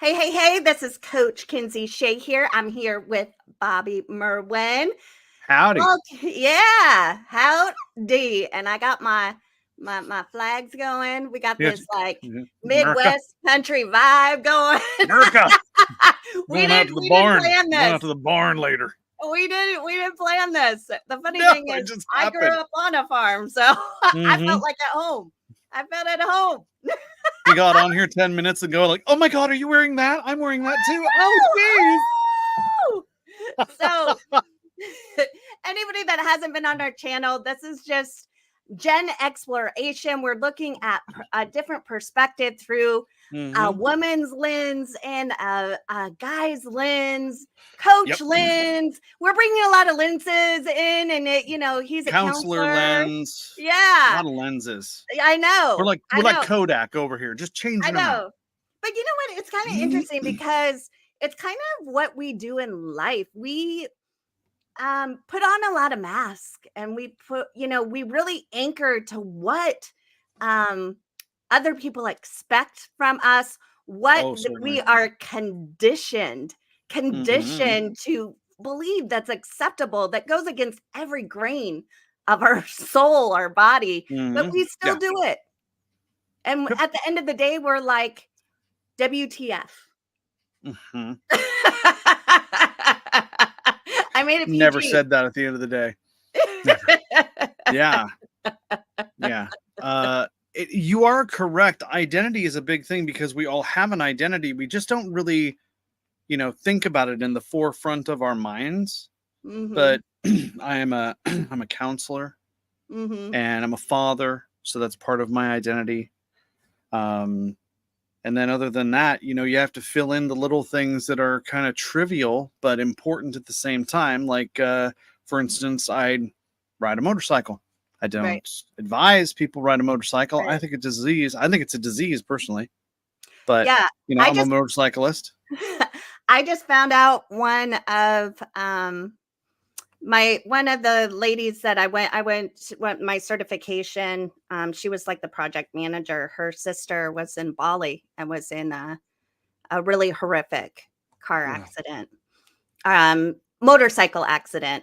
Hey, this is Coach Kinsey Shae here. I'm here with Bobby Merwin. Howdy. Yeah, howdy. And I got my flags going. We got this like Midwest country vibe going. America. we Going out didn't to the barn. plan this. Going out to the barn later. We didn't plan this. The funny thing is I grew up on a farm, so I felt like at home. I felt at home. We got on here 10 minutes ago, like, oh my God, are you wearing that? I'm wearing that too. Oh, geez. So, anybody that hasn't been on our channel, this is just Gen X-PLORATION. We're looking at a different perspective through a woman's lens and a guy's lens, coach lens. We're bringing a lot of lenses in, and he's a counselor lens. Yeah, a lot of lenses. I know. We're like Kodak over here, just changing them out. But you know what? It's kind of interesting because it's kind of what we do in life. We put on a lot of masks, and we really anchor to what other people expect from us, what we are conditioned to believe that's acceptable, that goes against every grain of our soul, our body, but we still do it. And at the end of the day, we're like, WTF. I made it PG. Never said that at the end of the day. Yeah. You are correct. Identity is a big thing because we all have an identity. We just don't really, think about it in the forefront of our minds. But I'm a counselor and I'm a father. So that's part of my identity. And then other than that, you have to fill in the little things that are kind of trivial, but important at the same time. Like, for instance, I ride a motorcycle. I don't advise people ride a motorcycle. I think it's a disease. I think it's a disease personally. But, I'm a motorcyclist. I just found out one of the ladies that I went my certification. She was like the project manager. Her sister was in Bali and was in a really horrific car accident, motorcycle accident.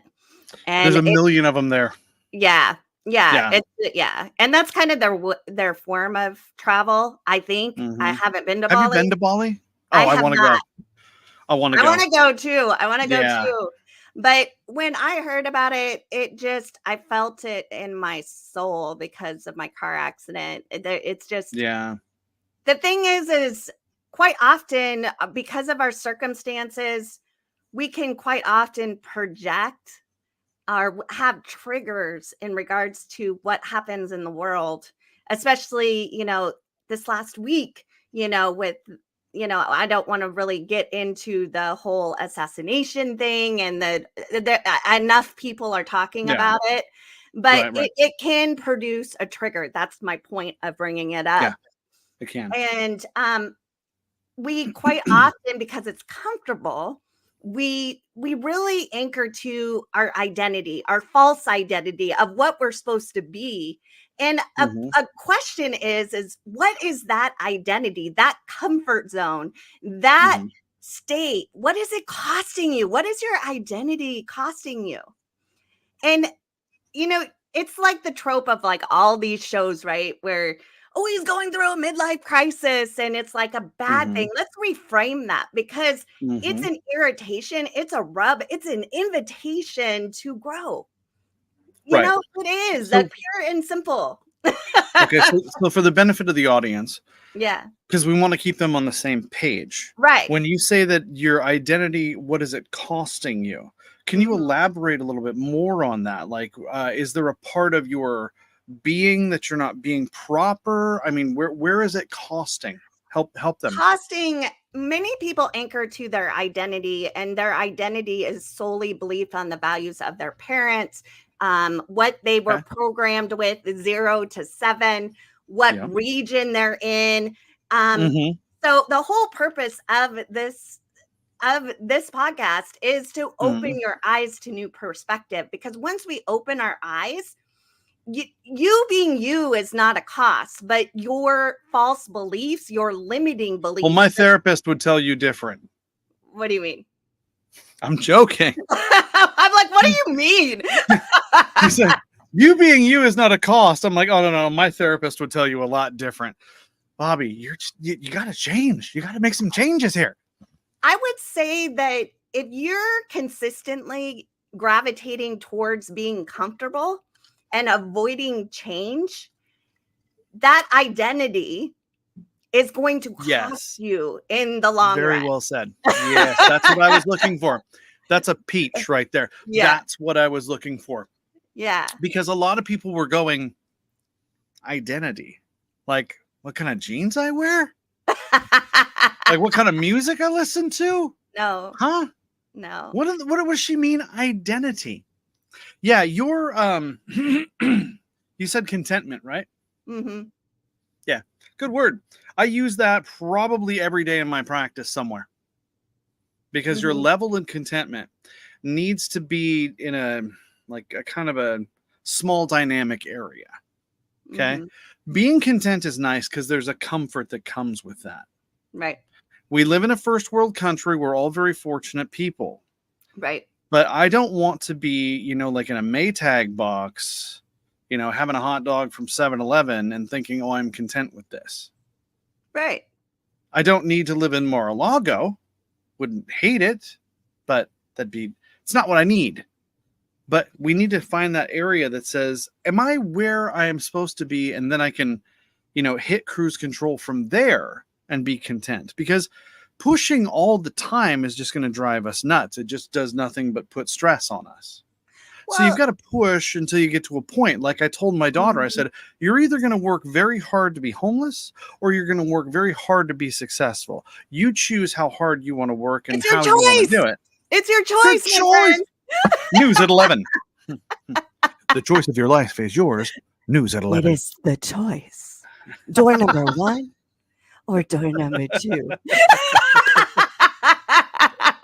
And there's a million of them there. Yeah. And that's kind of their form of travel, I think. I haven't been to Bali. Have you been to Bali? Oh, I want to go. I want to go too. I want to go too. But when I heard about it, I felt it in my soul because of my car accident. It's just, the thing is quite often, because of our circumstances, we can quite often project or have triggers in regards to what happens in the world, especially, this last week, with I don't want to really get into the whole assassination thing, and enough people are talking about it, but it can produce a trigger. That's my point of bringing it up. Yeah, it can. And we quite often, because it's comfortable, we really anchor to our identity, our false identity of what we're supposed to be. And a question is what is that identity, that comfort zone, that state? What is it costing you? What is your identity costing you? And, it's like the trope of like all these shows, right? Where, he's going through a midlife crisis and it's like a bad thing. Let's reframe that, because it's an irritation. It's a rub. It's an invitation to grow. It is. That's pure and simple. Okay, so for the benefit of the audience, because we want to keep them on the same page, right? When you say that your identity, what is it costing you? Can you elaborate a little bit more on that? Like, is there a part of your being that you're not being proper? I mean, where is it costing? Help them. Costing. Many people anchor to their identity, and their identity is solely belief on the values of their parents, what they were programmed with, 0 to 7, what region they're in. So the whole purpose of this podcast is to open your eyes to new perspective, because once we open our eyes, you being you is not a cost, but your false beliefs, your limiting beliefs. Well, my therapist would tell you different. What do you mean? I'm joking. I'm like, what do you mean? He said, you being you is not a cost. I'm like, oh, no. My therapist would tell you a lot different. Bobby, you got to change. You got to make some changes here. I would say that if you're consistently gravitating towards being comfortable and avoiding change, that identity is going to cost you in the long run. Very well said. Yes, that's what I was looking for. That's a peach right there. Yeah. That's what I was looking for. Yeah. Because a lot of people were going, identity. Like, what kind of jeans I wear? Like, what kind of music I listen to? No. Huh? No. What does she mean, identity? Yeah, you're you said contentment, right? Mm-hmm. Yeah, good word. I use that probably every day in my practice somewhere. Because your level of contentment needs to be in a kind of a small dynamic area. Okay. Being content is nice because there's a comfort that comes with that. Right. We live in a first world country. We're all very fortunate people. Right. But I don't want to be, like in a Maytag box, having a hot dog from 7-Eleven and thinking, oh, I'm content with this. Right. I don't need to live in Mar-a-Lago. Wouldn't hate it, but it's not what I need. But we need to find that area that says, am I where I am supposed to be? And then I can, hit cruise control from there and be content, because pushing all the time is just going to drive us nuts. It just does nothing but put stress on us. Well, so you've got to push until you get to a point. Like I told my daughter, I said, you're either going to work very hard to be homeless or you're going to work very hard to be successful. You choose how hard you want to work and how you want to do it. It's your choice. It's your choice. News at 11. The choice of your life is yours. News at 11. It is the choice. Door number 1 or door number 2.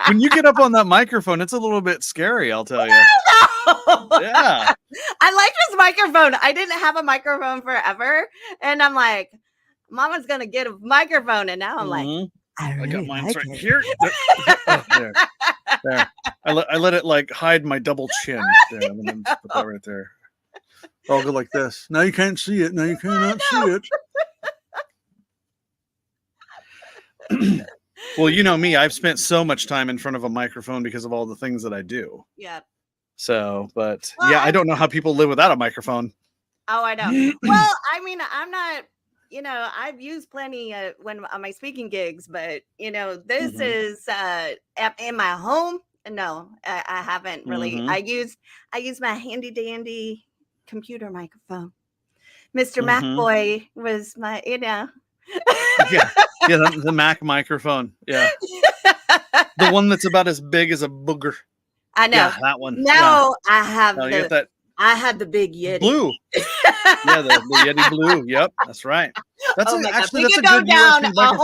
When you get up on that microphone, it's a little bit scary, I'll tell you. No. Yeah. I like this microphone. I didn't have a microphone forever. And I'm like, Mama's going to get a microphone. And now I'm like, I got mine right here. There. I let it hide my double chin. There, I'm going to put that right there. I'll go like this. Now you can't see it. Now you cannot see it. Well, you know me. I've spent so much time in front of a microphone because of all the things that I do. Yeah. So, but well, I don't know how people live without a microphone. Oh, I know. Well, I mean, I'm not, I've used plenty when on my speaking gigs, but this is in my home. No, I haven't really. I use my handy dandy computer microphone. Mr. MacBoy was my, yeah, the Mac microphone. Yeah, the one that's about as big as a booger. I know. Yeah, that one. No, yeah. I have that. I had the big Yeti. Blue. Yeah, the Yeti Blue. Yep, that's right. That's actually that's a good down USB microphone. A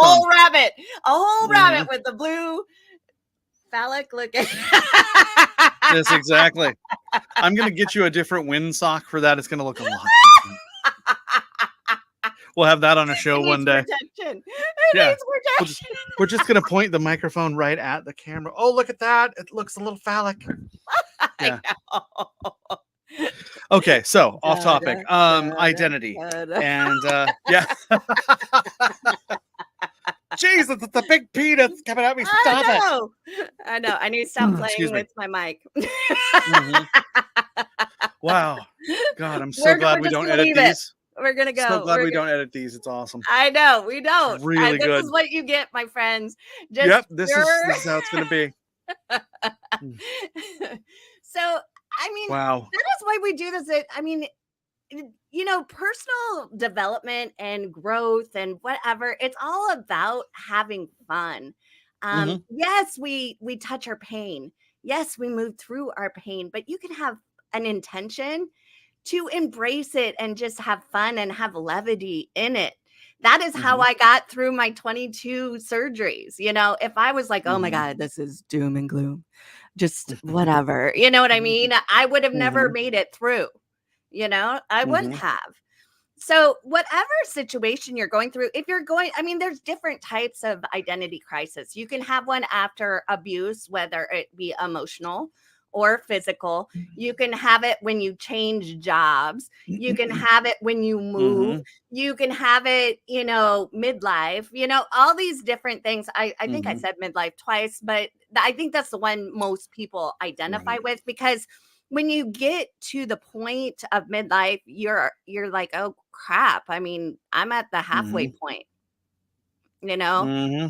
whole rabbit with the blue phallic looking. Yes, exactly. I'm gonna get you a different windsock for that. It's gonna look a lot different. We'll have that on a show one day. Protection. It needs protection. We're just gonna point the microphone right at the camera. Oh, look at that! It looks a little phallic. Yeah. Okay, so off topic. Identity and yeah. Jesus, it's a big penis coming at me. Stop it! I know. I need to stop playing with my mic. Wow, God, I'm so glad we don't edit these. We're gonna go. So glad we don't edit these. It's awesome. I know we don't. Really good. This is what you get, my friends. Yep, this is how it's gonna be. So, I mean, wow. That is why we do this. I mean, personal development and growth and whatever. It's all about having fun. Yes, we touch our pain. Yes, we move through our pain, but you can have an intention to embrace it and just have fun and have levity in it. That is how I got through my 22 surgeries. If I was like, oh my God, this is doom and gloom, just whatever, you know what I mean? I would have never made it through. I wouldn't Mm-hmm. have. So whatever situation you're going through, if you're going, I mean, there's different types of identity crisis. You can have one after abuse, whether it be emotional or physical. You can have it when you change jobs. You can have it when you move. Mm-hmm. You can have it, midlife, all these different things. I think I Mm-hmm. said midlife twice, but I think that's the one most people identify Right. with, because when you get to the point of midlife, you're like, oh crap. I mean, I'm at the halfway Mm-hmm. point, you know, Mm-hmm.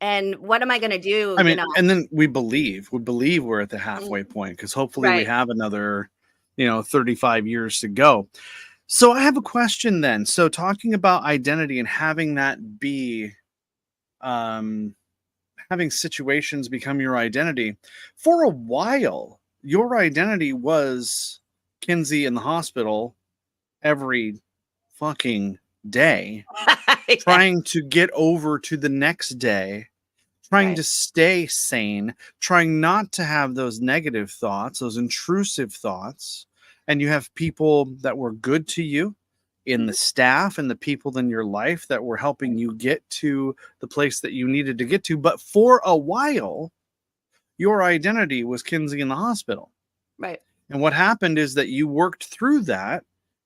and what am I going to do? I mean, and then we believe we're at the Mm, halfway point because hopefully we right. have another, 35 years to go. So I have a question then. So talking about identity and having that be, um, having situations become your identity, for a while, your identity was Kinsey in the hospital every fucking day, Yeah, trying to get over to the next day, trying right. to stay sane, trying not to have those negative thoughts, those intrusive thoughts. And you have people that were good to you in the Mhm. staff and the people in your life that were helping you get to the place that you needed to get to. But for a while, your identity was Kinsey in the hospital. Right. And what happened is that you worked through that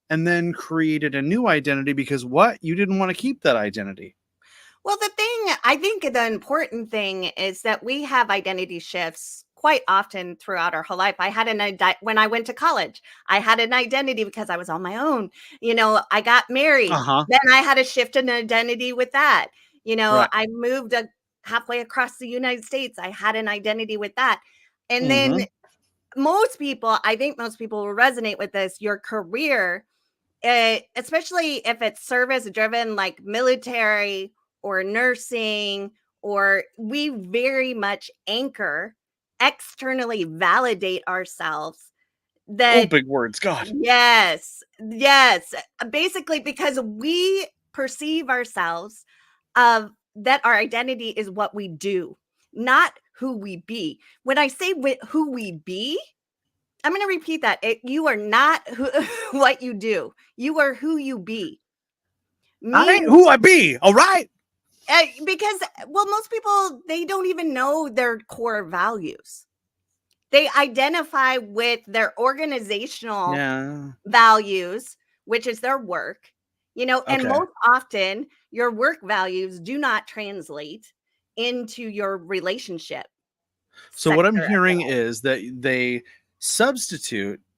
and then created a new identity because what? You didn't want to keep that identity. Well, I think the important thing is that we have identity shifts quite often throughout our whole life. When I went to college, I had an identity because I was on my own. I got married, Uh huh. then I had to shift an identity with that. Right. I moved halfway across the United States. I had an identity with that. And then Mm I think most people will resonate with this. Your career, especially if it's service driven, like military or nursing, or we very much anchor, externally validate ourselves Oh, that big words. God. yes, yes, basically because we perceive ourselves of that our identity is what we do, not who we be. When I say who we be, I'm going to repeat that. You are not what you do. You are who you be. I ain't Mean who I be. All right. because well, most people, they don't even know their core values. They identify with their organizational Yeah. values, which is their work. And Okay. most often your work values do not translate into your relationship So what I'm sector of hearing life. is that they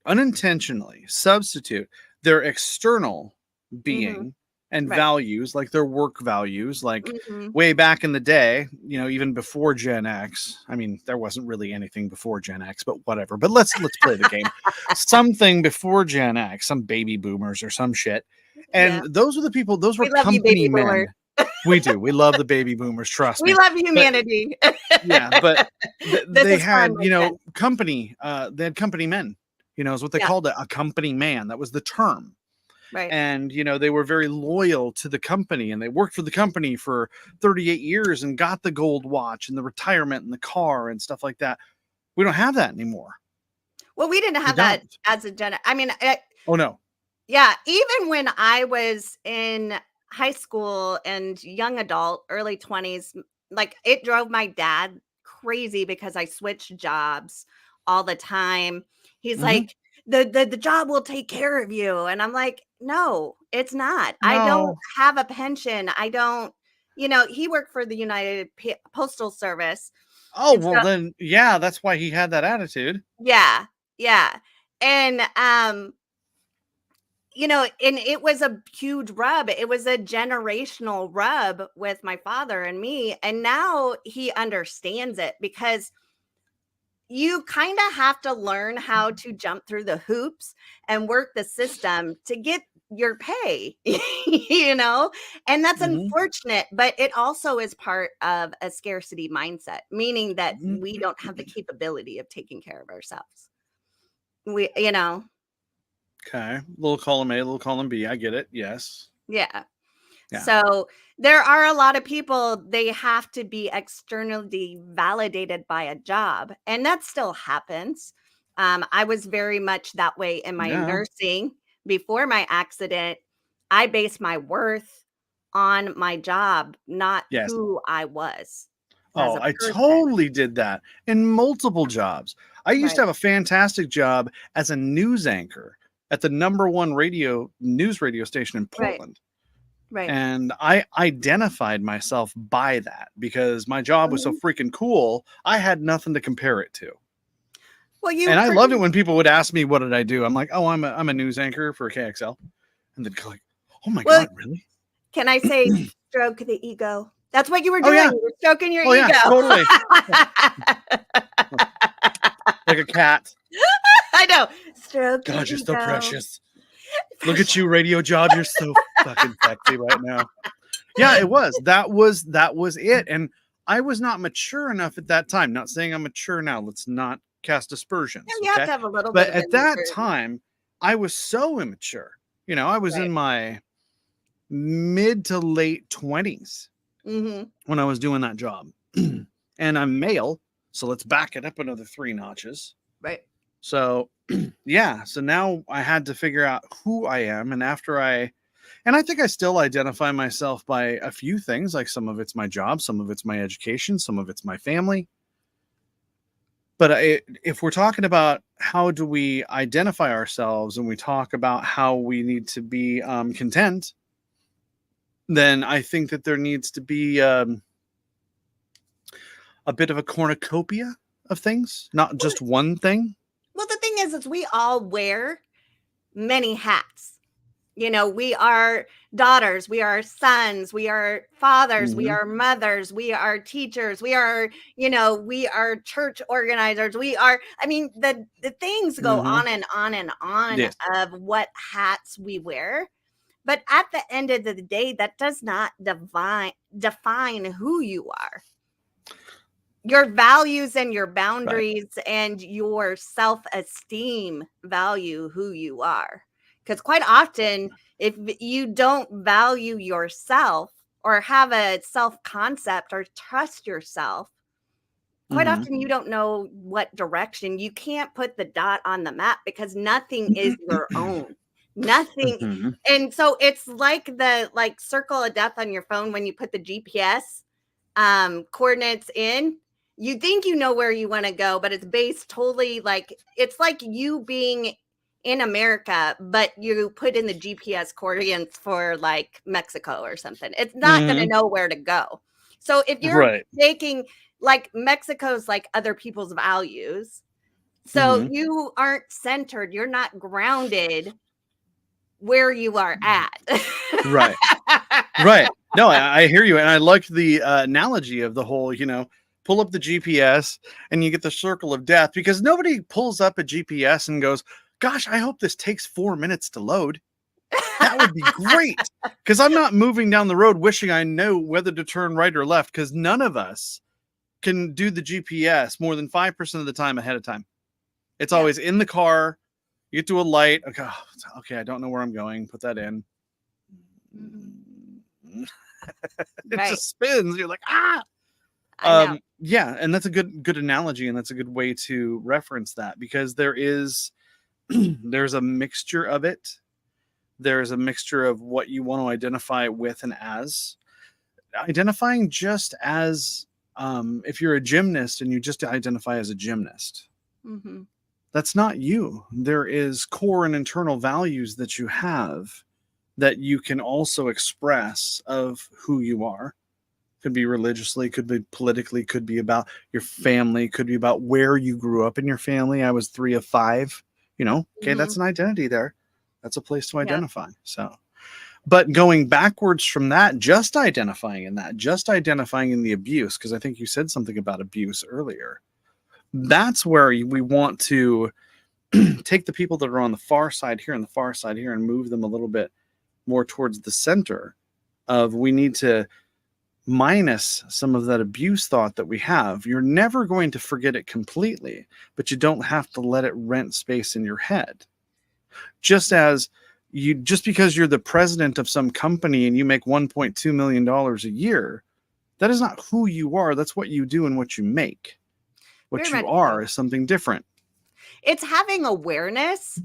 unintentionally substitute their external Mhm. being and Right. values, like their work values, like Mhm. way back in the day, even before Gen X. I mean, there wasn't really anything before Gen X, but whatever. But let's play the game. Something before Gen X, some baby boomers or some shit. Yeah. And those were the people, those were We love you, company baby boomers. men. We do. We love the baby boomers, trust We me. love But humanity. yeah, but This they is fun, had, my friend. company, they had company men, is what they Yeah, called it, a company man. That was the term. right. And, they were very loyal to the company and they worked for the company for 38 years and got the gold watch and the retirement and the car and stuff like that. We don't have that anymore. Well, we didn't We have that don't. as a I mean, Oh, no. yeah, even when I was in high school and young adult, early 20s, like it drove my dad crazy because I switched jobs all the time. He's Hmm. like, the job will take care of you. And I'm like, no, it's not. I don't No. have a pension. I don't, he worked for the United Postal Service. Oh, And well, so, then, yeah, that's why he had that attitude. yeah, yeah. And and it was a huge rub. It was a generational rub with my father and me. And now he understands it because you kind of have to learn how to jump through the hoops and work the system to get your pay, and that's Hmm. unfortunate, but it also is part of a scarcity mindset, meaning that we don't have the capability of taking care of ourselves. We. Okay. Little column A, little column B. I get it. Yes. Yeah. Yeah. So there are a lot of people, they have to be externally validated by a job, and that still happens. I was very much that way in my Yeah. nursing before my accident, I based my worth on my job, not Yes. who I was Oh, as a I person. totally did that in multiple jobs. I used to Right. have a fantastic job as a news anchor at the #1 news radio station in Right. Portland. Right. And I identified myself by that because my job was so freaking cool. I had nothing to compare it to. Well, And I loved it when people would ask me, what did I do? I'm like, oh, I'm a news anchor for KXL. And they'd go like, oh my God, really? Can I say stroke the ego? That's what you were Oh, doing. yeah. You were stroking your Oh, ego. yeah, totally. Like a cat. I know. Stroke God, your you're so ego. precious. Look at you, radio job. You're so fucking sexy right now. Yeah, it was. That was it. And I was not mature enough at that time. Not saying I'm mature now. Let's not cast aspersions. You have to have a little But bit of at that immaturity. time, I was so immature. You know, I was in my mid to late 20s when I was doing that job. And I'm male, so let's back it up another 3 notches. Right. So yeah, so now I had to figure out who I am. And I think I still identify myself by a few things, like some of it's my job, some of it's my education, some of it's my family. But if we're talking about how do we identify ourselves and we talk about how we need to be content, then I think that there needs to be a bit of a cornucopia of things, not just one thing. Well, the thing is we all wear many hats. You know, we are daughters, we are sons, we are fathers, we are mothers, we are teachers, we are, we are church organizers. I mean, the things go on and on and on of what hats we wear. But at the end of the day, that does not define who you are. Your values and your boundaries and your self-esteem value who you are. Because quite often, if you don't value yourself or have a self-concept or trust yourself, quite often you don't know what direction. You can't put the dot on the map because nothing is your own. Nothing. And so it's like the circle of death on your phone when you put the GPS coordinates in. You think you know where you want to go, but it's based totally it's like you being in America, but you put in the GPS coordinates for Mexico or something. It's not going to know where to go. So if you're taking Mexico's other people's values, so you aren't centered, you're not grounded where you are at. Right. No, I hear you. And I like the analogy of the whole, pull up the GPS and you get the circle of death, because nobody pulls up a GPS and goes, gosh, I hope this takes 4 minutes to load. That would be great. Because I'm not moving down the road wishing I knew whether to turn right or left, because none of us can do the GPS more than 5% of the time ahead of time. It's always in the car. You get to a light. Okay, I don't know where I'm going. Put that in. It just spins. You're like, yeah, and that's a good analogy, and that's a good way to reference that, because there's a mixture of it. There's a mixture of what you want to identify with and as. Identifying just as if you're a gymnast and you just identify as a gymnast. That's not you. There is core and internal values that you have that you can also express of who you are. Could be religiously, could be politically, could be about your family, could be about where you grew up in your family. I was 3 of 5, okay, that's an identity there. That's a place to identify. So, but going backwards from that, just identifying in the abuse, because I think you said something about abuse earlier. That's where we want to take the people that are on the far side here and the far side here and move them a little bit more towards the center of, we need to minus some of that abuse thought that we have. You're never going to forget it completely, but you don't have to let it rent space in your head. Just because you're the president of some company and you make $1.2 million a year, that is not who you are. That's what you do and what you make. What you are is something different. It's having awareness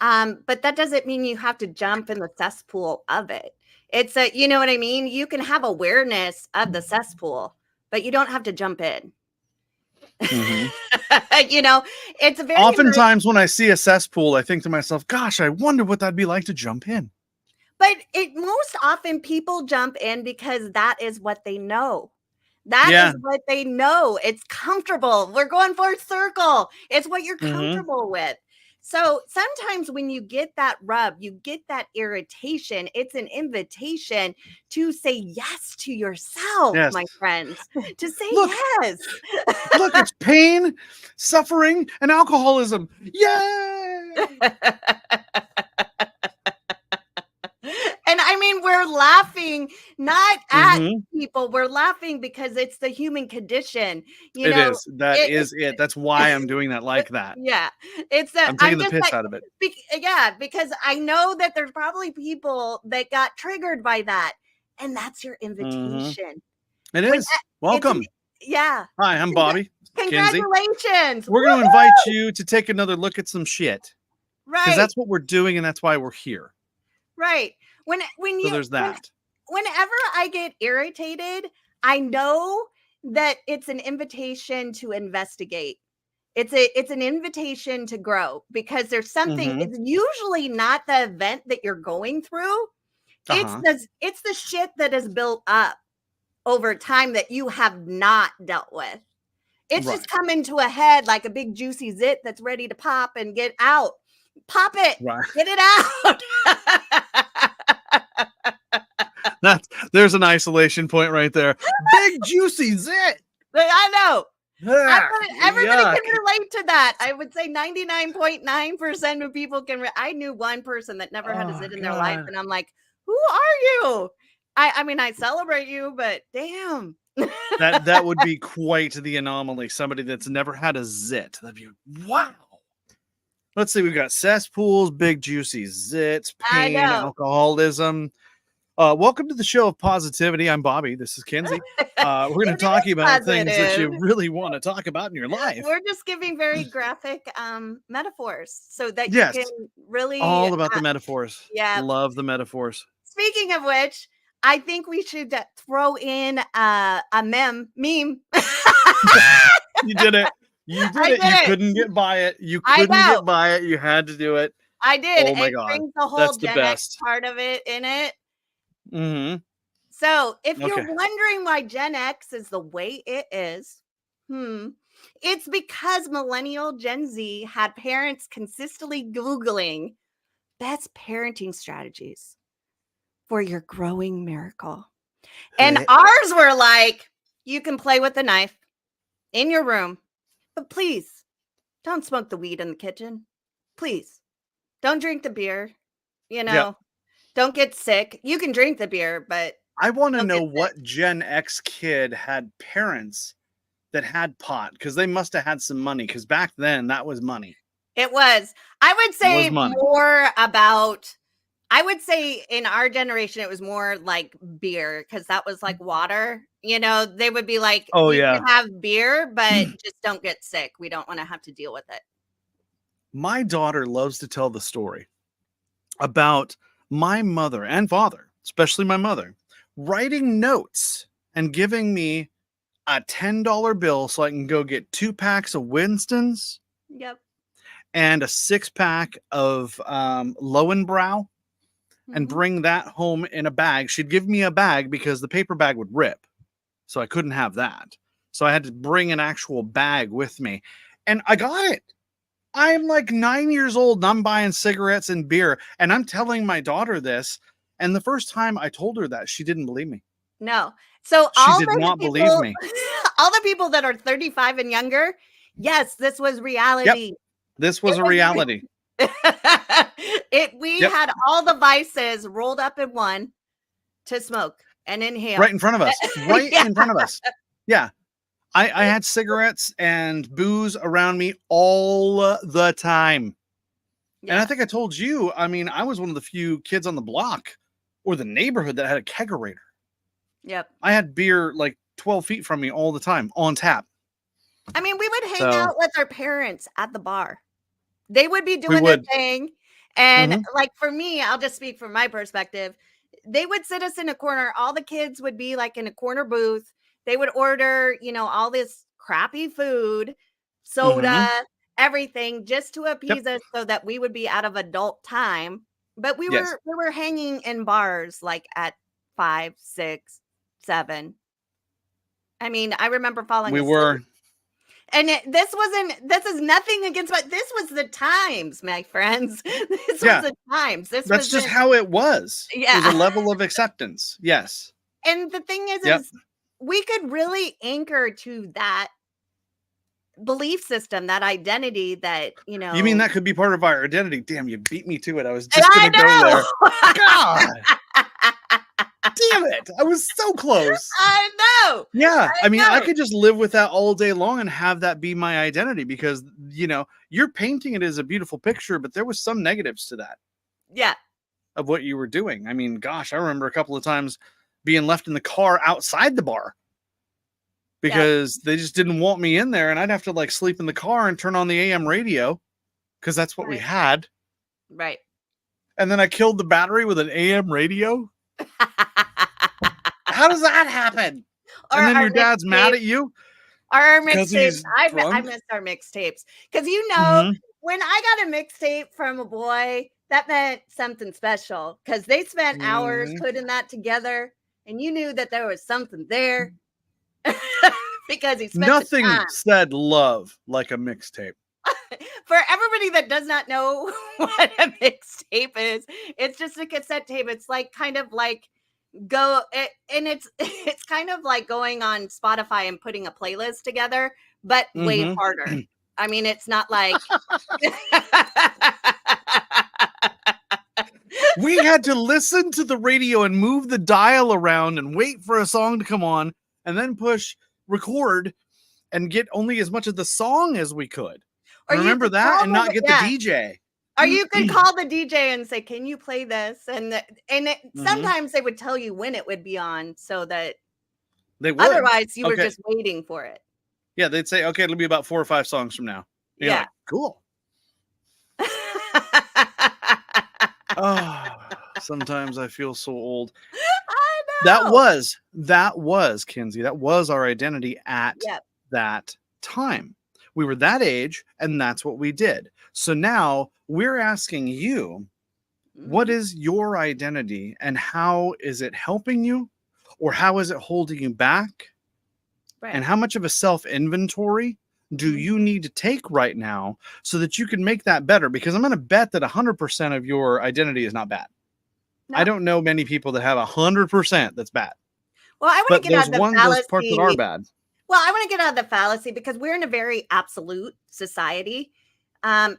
But that doesn't mean you have to jump in the cesspool of it. It's you know what I mean? You can have awareness of the cesspool, but you don't have to jump in. You know, it's very Oftentimes when I see a cesspool, I think to myself, gosh, I wonder what that'd be like to jump in. But most often people jump in because that is what they know. That is what they know. It's comfortable. We're going full circle. It's what you're comfortable with. So sometimes when you get that rub, you get that irritation, it's an invitation to say yes to yourself, my friends, to say yes. Look, it's pain, suffering, and alcoholism. Yay! And I mean, we're laughing not at people. We're laughing because it's the human condition. You know, That is it. That's why I'm doing that like that. Yeah. I'm taking the piss out of it. Yeah, because I know that there's probably people that got triggered by that. And that's your invitation. It is. Welcome. Yeah. Hi, I'm Bobby. Congratulations. Kinsey. We're going to invite you to take another look at some shit. Right. Because that's what we're doing and that's why we're here. Right. So there's that. Whenever I get irritated, I know that it's an invitation to investigate. It's an invitation to grow because there's something. It's usually not the event that you're going through. It's the shit that is built up over time that you have not dealt with. It's just coming to a head like a big juicy zit that's ready to pop and get out. Pop it. Right. Get it out. There's an isolation point right there. Big juicy zit. I know. Everybody can relate to that. I would say 99.9% of people can. I knew one person that never had a zit in their life, and I'm like, "Who are you?" I mean, I celebrate you, but damn. that would be quite the anomaly. Somebody that's never had a zit. That'd be wow. Let's see. We've got cesspools, big juicy zits, pain, alcoholism. Welcome to the show of positivity. I'm Bobby. This is Kinsey. We're going to talk about things that you really want to talk about in your life. We're just giving very graphic metaphors so that you can really all about the metaphors. Yeah, love the metaphors. Speaking of which, I think we should throw in a meme. You did it. You couldn't get by it. You couldn't get by it. You had to do it. I did. Oh my God. Brings the whole Gen X part of it in it. So if you're wondering why Gen X is the way it is, it's because millennial Gen Z had parents consistently Googling best parenting strategies for your growing miracle. And ours were like, you can play with the knife in your room, but please don't smoke the weed in the kitchen. Please don't drink the beer, Don't get sick. You can drink the beer, but I want to know what Gen X kid had parents that had pot, because they must have had some money, because back then that was money. It was. I would say more about, I would say in our generation, it was more like beer, because that was like water. They would be like, you can have beer, but just don't get sick. We don't want to have to deal with it. My daughter loves to tell the story about my mother and father, especially my mother, writing notes and giving me a $10 bill so I can go get 2 packs of Winston's. Yep. And a 6-pack of Lowenbrow and bring that home in a bag. She'd give me a bag because the paper bag would rip. So I couldn't have that. So I had to bring an actual bag with me. And I got it. I'm like 9 years old and I'm buying cigarettes and beer. And I'm telling my daughter this. And the first time I told her that, she didn't believe me. No. So she did not believe me. All the people that are 35 and younger, yes, this was reality. Yep. This was a reality. We had all the vices rolled up in one to smoke and inhale. Right in front of us. Right in front of us. Yeah. I had cigarettes and booze around me all the time. Yeah. And I think I told you, I mean, I was one of the few kids on the block or the neighborhood that had a kegerator. Yep. I had beer like 12 feet from me all the time on tap. I mean, we would hang out with our parents at the bar. They would be doing their thing. And Mhm. like for me, I'll just speak from my perspective. They would sit us in a corner. All the kids would be like in a corner booth. They would order, all this crappy food, soda, Mhm. everything just to Yep. appease us so that we would be out of adult time. But we Yes. were we were hanging in bars like at 5, 6, 7. I mean, I remember falling We asleep. were. And this is nothing against, but this was the times, my friends. This was Yeah. the times. This That's just wasn't, how it was. It was a yeah. level of acceptance. Yes. And the thing Yep. is we could really anchor to that belief system, that identity that, You mean that could be part of our identity? Damn, you beat me to it. I was just I gonna go there. know. God, damn it. I was so close. I know. Yeah. I mean, I know. could just live with that all day long and have that be my identity because, you're painting it as a beautiful picture, but there was some negatives to that Yeah. of what you were doing. I mean, gosh, I remember a couple of times being left in the car outside the bar because they just didn't want me in there and I'd have to like sleep in the car and turn on the AM radio because that's what we Right. had. Right. And then I killed the battery with an AM radio. How does that happen? Or And then our your dad's mad mixtape. at you Our because mixtapes. he's I drunk. miss our mixtapes. Because Mhm. when I got a mixtape from a boy, that meant something special. Because they spent hours Mhm. putting that together, and you knew that there was something there. Because he spent the Nothing time. said love like a mixtape. For everybody that does not know what a mixtape is, it's just a cassette tape. It's like kind of like it's kind of like going on Spotify and putting a playlist together, but way Mhm. harder. I mean, it's not like We had to listen to the radio and move the dial around and wait for a song to come on and then push record and get only as much of the song as we could. or you Remember could that? call And not get the yeah, DJ. or you could call the DJ and say, "Can you play this?" Mhm. Sometimes they would tell you when it would be on, so that They would. otherwise you were Okay. just waiting for it. Yeah, they'd say, okay, it'll be about 4 or 5 songs from now. And you're Yeah. like, cool. Oh, sometimes I feel so old. I That know. was Kinsey. That was our identity at Yep. that time. We were that age, and that's what we did. So now we're asking you, what Mhm. is your identity and how is it helping you? Or how is it holding you back? Right. And how much of a self inventory do Mhm. you need to take right now so that you can make that better? Because I'm going to bet that 100% of your identity is not bad. I No. don't know many people that have 100% that's bad, Well, I want but to get out there's of the those parts that are fallacy. bad. Well, I want to get out of the fallacy because we're in a very absolute society.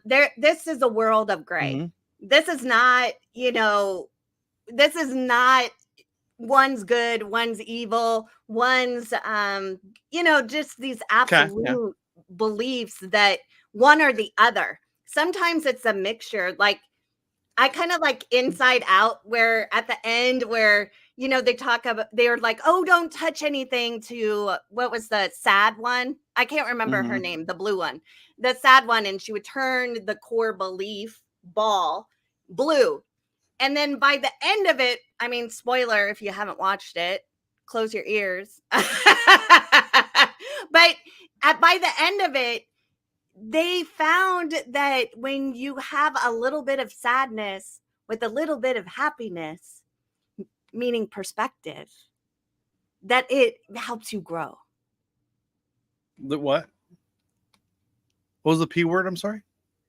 This is a world of gray. Hmm. This is not, this is not one's good, one's evil, one's, just these Okay. Yeah. absolute beliefs that one or the other. Sometimes it's a mixture. Like I kind of like Inside Out, where at the end, where they talk about, they're like, "Oh, don't touch anything." To what was the sad one? I can't remember her Hmm. name. The blue one, the sad one, and she would turn the core belief ball blue, and then by the end of it, I mean, spoiler if you haven't watched it, close your ears. But by the end of it, they found that when you have a little bit of sadness with a little bit of happiness, meaning perspective, that it helps you grow. The what? What was the P word? I'm sorry.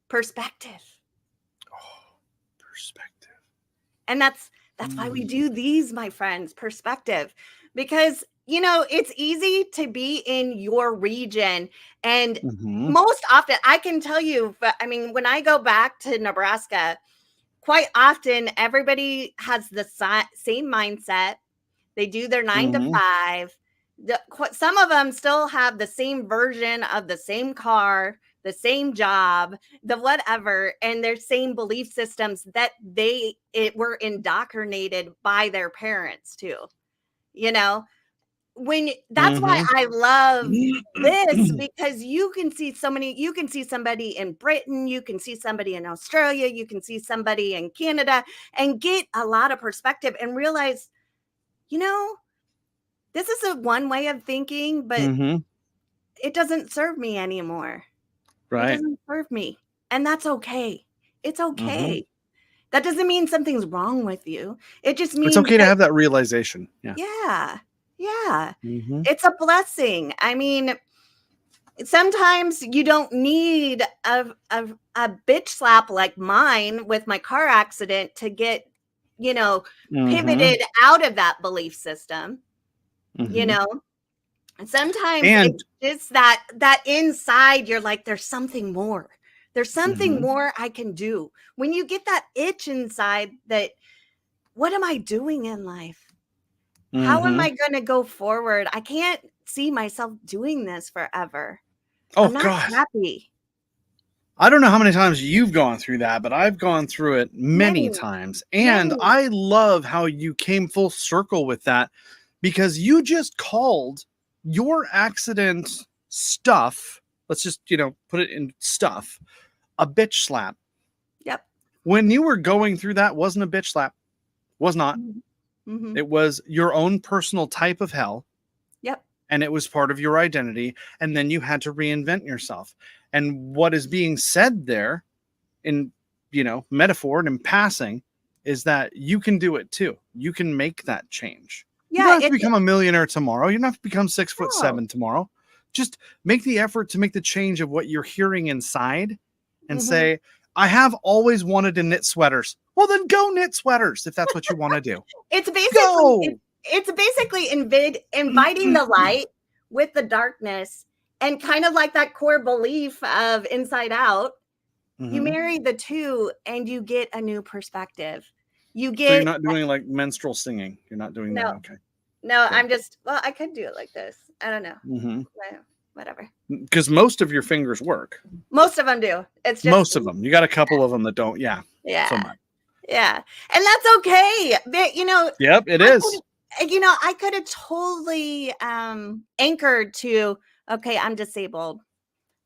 Perspective. Oh, perspective. And that's why we do these, my friends, perspective, because it's easy to be in your region. And Mhm. most often, I can tell you, I mean, when I go back to Nebraska, quite often everybody has the same mindset. They do their 9 to Mhm. 5. Some of them still have the same version of the same car, the same job, the whatever, and their same belief systems that were indoctrinated by their parents too. You know, that's why I love this, Mhm. because you can see somebody in Britain, you can see somebody in Australia, you can see somebody in Canada, and get a lot of perspective and realize, this is a one way of thinking, but Mhm. it doesn't serve me anymore. It Right. doesn't serve me. And that's okay. It's Mhm. okay. That doesn't mean something's wrong with you. It just It's means okay to that, have that realization. Yeah. yeah, yeah, Mhm. it's a blessing. I mean, sometimes you don't need a bitch slap like mine with my car accident to get, Mhm. pivoted out of that belief system, you Mhm. know? Sometimes And it's just that inside you're like, there's something more. There's something mhm. more I can do. When you get that itch inside that, what am I doing in life? How am Mhm. I going to go forward? I can't see myself doing this forever. Oh I'm not God. happy. I don't know how many times you've gone through that, but I've gone through it many Many, times. And many. I love how you came full circle with that, because you just called your accident stuff, let's just, put it in stuff, a bitch slap. Yep. When you were going through that, wasn't a bitch slap. Was not. Mm-hmm. It was your own personal type of hell, Yep. and it was part of your identity. And then you had to reinvent yourself. And what is being said there in, metaphor and in passing, is that you can do it too. You can make that change. You don't Yeah. have to It's become a millionaire tomorrow. You don't have to become 6'7" no. tomorrow. Just make the effort to make the change of what you're hearing inside and Mm-hmm. say, I have always wanted to knit sweaters. Well, then go knit sweaters if that's what you want to do. It's basically Go. it's basically inviting the light with the darkness, and kind of like that core belief of Inside Out. You Mhm. marry the two and you get a new perspective. You So you're get not doing like menstrual singing. You're not doing no, that. Okay. no, Good. I'm just, well, I could do it like this. I don't know. Mm-hmm. Whatever. Because most of your fingers work. Most of them do. It's just, Most of them. You got a couple of them that don't. Yeah. So yeah. much. Yeah. And that's okay. But, Yep, it is. I could have totally anchored to, okay, I'm disabled.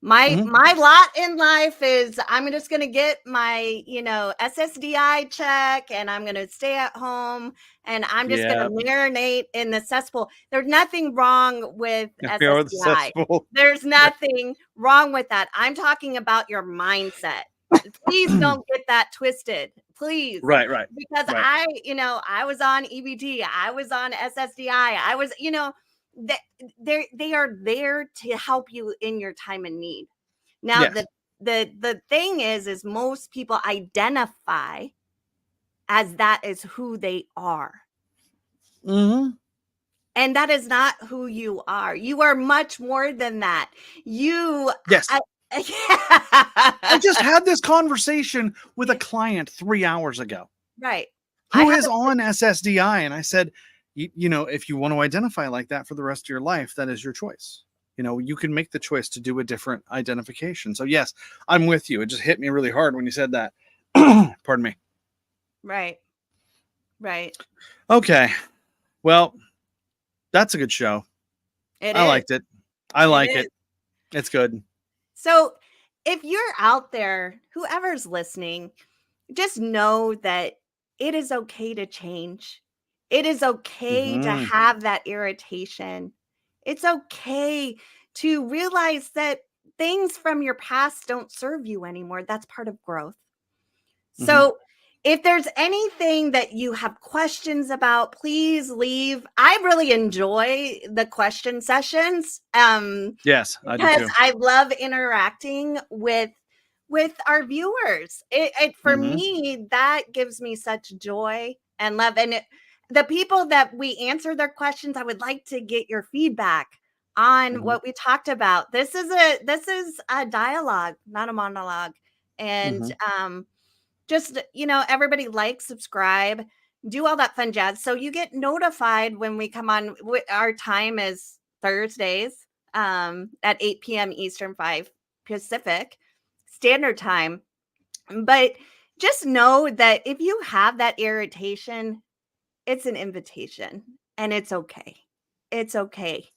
My Mhm. my lot in life is I'm just going to get my, SSDI check, and I'm going to stay at home, and I'm just going Yeah. to marinate in the cesspool. There's nothing wrong with We are the SSDI. cesspool. There's nothing wrong with that. I'm talking about your mindset. Please don't get that twisted. Please. Right, right, Because right. I was on EBT, I was on SSDI, I was, that they are there to help you in your time of need. Now, Yes. the thing is most people identify as that is who they are. Mm-hmm. And that is not who you are. You are much more than that. You Yes. I, I just had this conversation with a yeah, client 3 hours ago right. I who have is on SSDI. And I said, if you want to identify like that for the rest of your life, that is your choice. You can make the choice to do a different identification. So yes, I'm with you. It just hit me really hard when you said that. Pardon me. right. Right. Okay. Well, that's a good show. It I is. liked it. I It like is. it. It's good. So, if you're out there, whoever's listening, just know that it is okay to change. It is okay to Mhm. have that irritation. It's okay to realize that things from your past don't serve you anymore. That's part of growth. Mhm. So, if there's anything that you have questions about, please leave. I really enjoy the question sessions. Yes, I do Because too. I love interacting with our viewers. It for Mhm. me, that gives me such joy and love. And the people that we answer their questions, I would like to get your feedback on Mhm. what we talked about. This is a dialogue, not a monologue. And Mhm. just, everybody like, subscribe, do all that fun jazz, so you get notified when we come on. Our time is Thursdays at 8 p.m. Eastern, 5 Pacific Standard Time. But just know that if you have that irritation, it's an invitation, and it's okay. it's okay.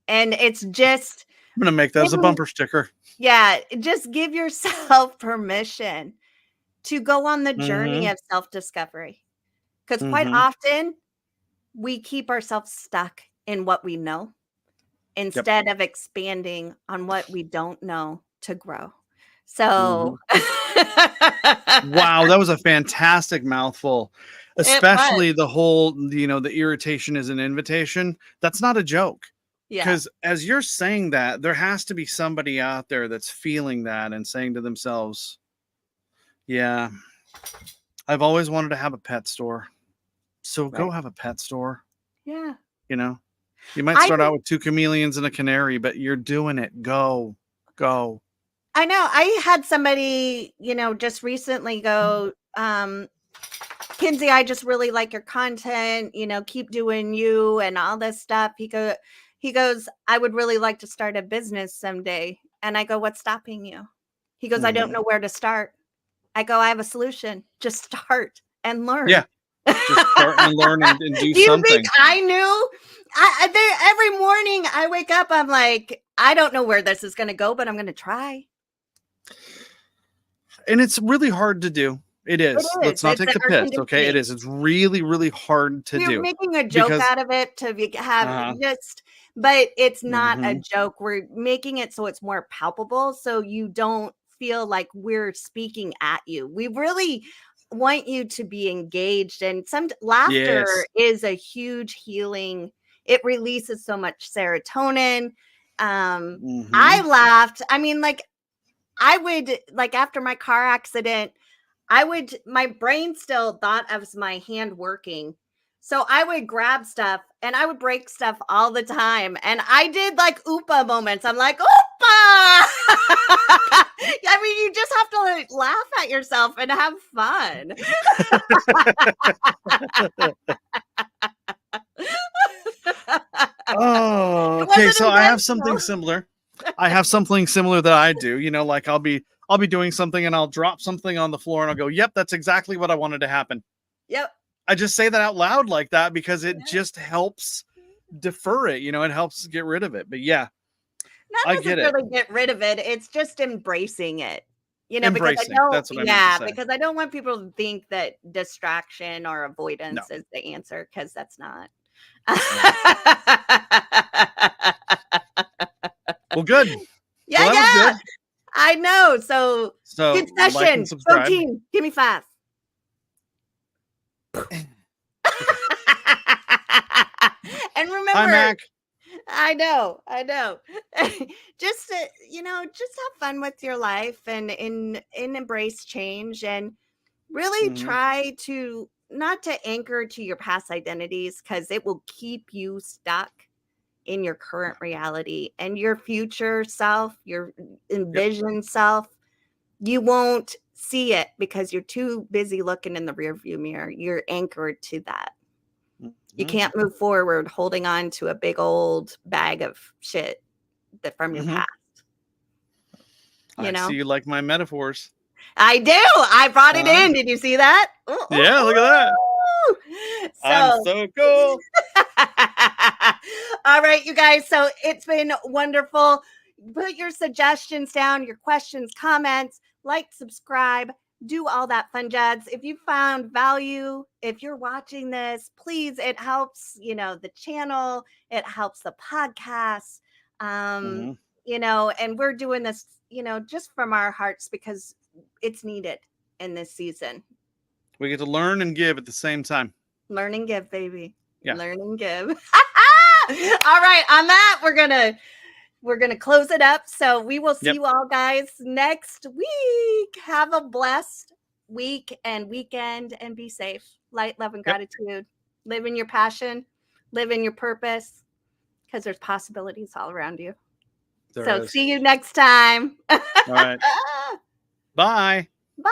And it's just, I'm going to make that as a bumper sticker. yeah, just give yourself permission to go on the journey of self-discovery. Because quite often we keep ourselves stuck in what we know instead of expanding on what we don't know to grow. So, wow, that was a fantastic mouthful. Especially the whole, the irritation is an invitation. That's not a joke. Because as you're saying that, there has to be somebody out there that's feeling that and saying to themselves, yeah, I've always wanted to have a pet store. So go have a pet store. Yeah. You might start out with 2 chameleons and a canary, but you're doing it. Go. I know. I had somebody, just recently go, Kinsey, I just really like your content, keep doing you and all this stuff. He goes, I would really like to start a business someday. And I go, what's stopping you? He goes, I don't know where to start. I go, I have a solution. Just start and learn. Yeah. Just start and learn and do you something. Think I knew? Every morning I wake up, I'm like, I don't know where this is going to go, but I'm going to try. And it's really hard to do. It is. Let's not take the piss, okay? It is. It's really, really hard to do. We're making a joke out of it to have but it's not a joke. We're making it so it's more palpable, so you don't feel like we're speaking at you. We really want you to be engaged, and some laughter is a huge healing. It releases so much serotonin. I laughed. I mean, I would, after my car accident, my brain still thought of my hand working. So I would grab stuff and I would break stuff all the time. And I did Oopa moments. I'm like, Oopa! I mean, you just have to laugh at yourself and have fun. Oh, okay. So I have something similar. That I do, I'll be doing something and I'll drop something on the floor and I'll go, yep, that's exactly what I wanted to happen. Yep. I just say that out loud like that because it just helps defer it, it helps get rid of it. But yeah, I get it. Really get rid of it. It's just embracing it, embracing. Because I don't, that's what I meant to say. Because I don't want people to think that distraction or avoidance is the answer, because that's not. Well, good. Yeah, well, that was good. I know. So good session. Go team. Give me 5. And remember, hi, Mac. I know. Just to, just have fun with your life and embrace change, and really try to not to anchor to your past identities, because it will keep you stuck in your current reality, and your future self, your envisioned self. You won't see it because you're too busy looking in the rearview mirror. You're anchored to that. You can't move forward holding on to a big old bag of shit from your past. I see you like my metaphors. I do. I brought it in. Did you see that? Yeah, look at that. I'm so cool. All right, you guys. So it's been wonderful. Put your suggestions down, your questions, comments, subscribe, do all that fun jazz. If you found value, if you're watching this, please, it helps, the channel, it helps the podcast, and we're doing this, just from our hearts, because it's needed in this season. We get to learn and give at the same time. Learn and give, baby. Yeah. Learn and give. All right. On that, we're gonna close it up. So we will see you all guys next week. Have a blessed week and weekend, and be safe. Light, love, and gratitude. Live in your passion. Live in your purpose, because there's possibilities all around you. See you next time. All right. Bye. Bye.